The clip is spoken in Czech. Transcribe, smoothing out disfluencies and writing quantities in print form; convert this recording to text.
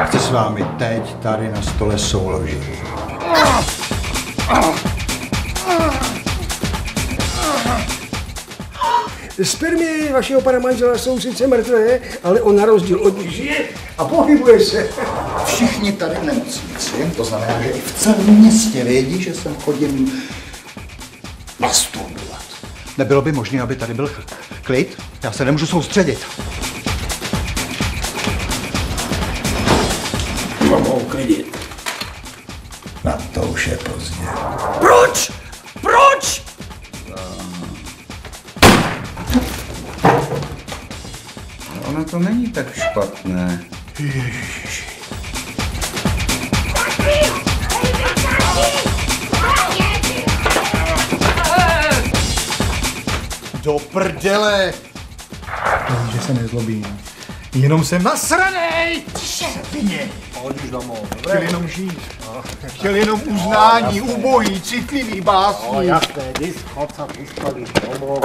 Chci s vámi teď tady na stole souložit. Spermie vašeho pana manžela jsou sice mrtvé, ale on na rozdíl od nich žije a pohybuje se. Všichni tady nemocnici, to znamená, že i v celém městě vědí, že jsem chodím masturbovat. Nebylo by možné, aby tady byl klid? Já se nemůžu soustředit. Mohou klidit. Na to už je pozdě. Proč? Proč? Ono to není tak špatné. Do prdele! Víš, že se nezlobím. Jenom jsem nasranej! Šepině! Pojď už domů. Chtěl jenom žít. Chtěl jenom uznání, ubohý, citlivý básní. Jasné, jdi schod sa pistoli domů.